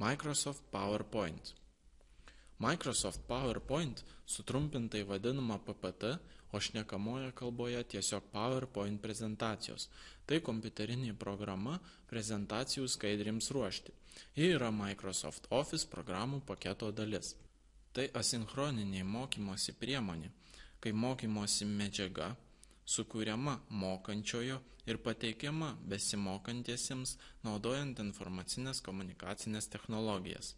Microsoft PowerPoint. Microsoft PowerPoint sutrumpintai vadinama PPT, o šnekamoje kalboje tiesiog PowerPoint prezentacijos. Tai kompiuterinė programa prezentacijų skaidrėms ruošti. Ji yra Microsoft Office programų paketo dalis. Tai asinchroninė mokymosi priemonė, kai mokymosi medžiaga sukūriama mokančiojo ir pateikiama besimokantiesiems naudojant informacinės komunikacinės technologijas.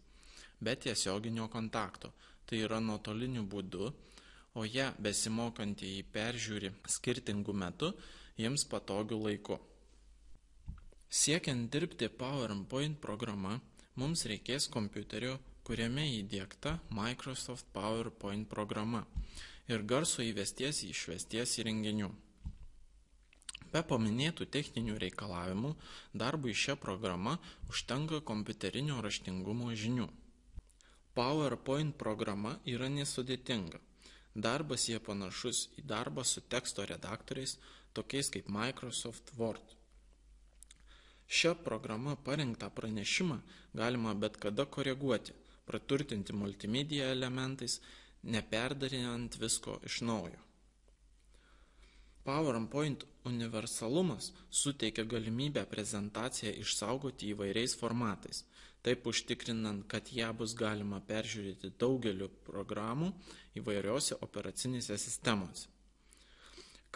Be tiesioginio kontakto, tai yra nuotoliniu būdu, o ją besimokantieji peržiūri skirtingų metų jiems patogiu laiku. Siekiant dirbti PowerPoint programa, mums reikės kompiuterio, kuriame įdiegta Microsoft PowerPoint programa ir garso įvesties išvesties įrenginių. Be paminėtų techninių reikalavimų, darbui šią programą užtenka kompiuterinio raštingumo žinių. PowerPoint programa yra nesudėtinga. Darbas jie panašus į darbą su teksto redaktoriais, tokiais kaip Microsoft Word. Šią programą parinktą pranešimą galima bet kada koreguoti, praturtinti multimedia elementais, neperdarinant visko iš naujo. PowerPoint universalumas suteikia galimybę prezentaciją išsaugoti įvairiais formatais, taip užtikrinant, kad ją bus galima peržiūrėti daugeliu programų įvairiose operacinėse sistemose.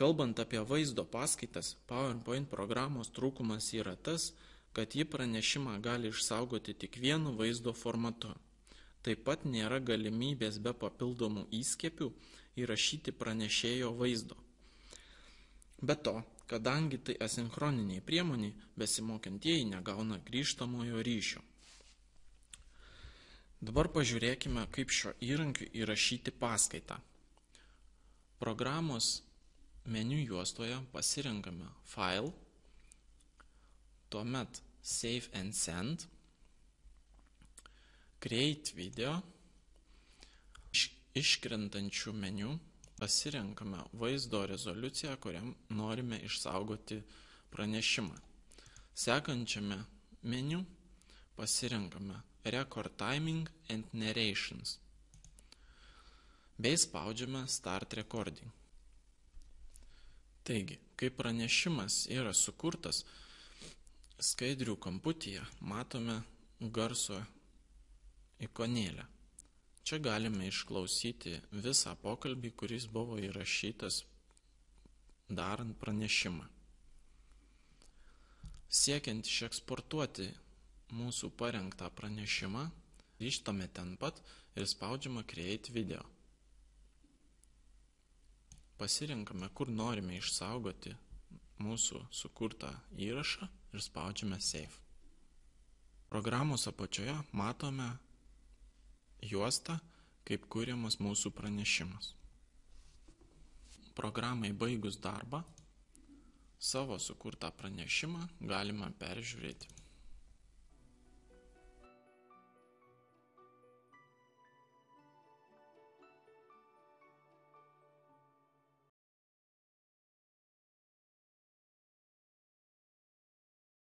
Kalbant apie vaizdo paskaitas, PowerPoint programos trūkumas yra tas, kad ji pranešimą gali išsaugoti tik vienu vaizdo formatu. Taip pat nėra galimybės be papildomų įskiepių įrašyti pranešėjo vaizdo. Be to, kadangi tai asinchroniniai priemoniai, besimokantieji negauna grįžtamojo ryšio. Dabar pažiūrėkime, kaip šio įrankiu įrašyti paskaitą. Programos meniu juostoje pasirenkame File, tuomet Save and Send, Create Video, iškrentančių meniu pasirenkame vaizdo rezoliuciją, kuriam norime išsaugoti pranešimą. Sekančiame meniu pasirenkame Record Timing and Narrations bei spaudžiame Start Recording. Taigi, kai pranešimas yra sukurtas, skaidrių kamputyje matome garso ikonėlę. Čia galime išklausyti visą pokalbį, kuris buvo įrašytas darant pranešimą. Siekiant išeksportuoti mūsų parengtą pranešimą, grįžtame ten pat ir spaudžiame Create Video. Pasirinkame, kur norime išsaugoti mūsų sukurtą įrašą ir spaudžiame Save. Programos apačioje matome juostą, kaip kuriamas mūsų pranešimas. Programai baigus darbą, savo sukurtą pranešimą galima peržiūrėti.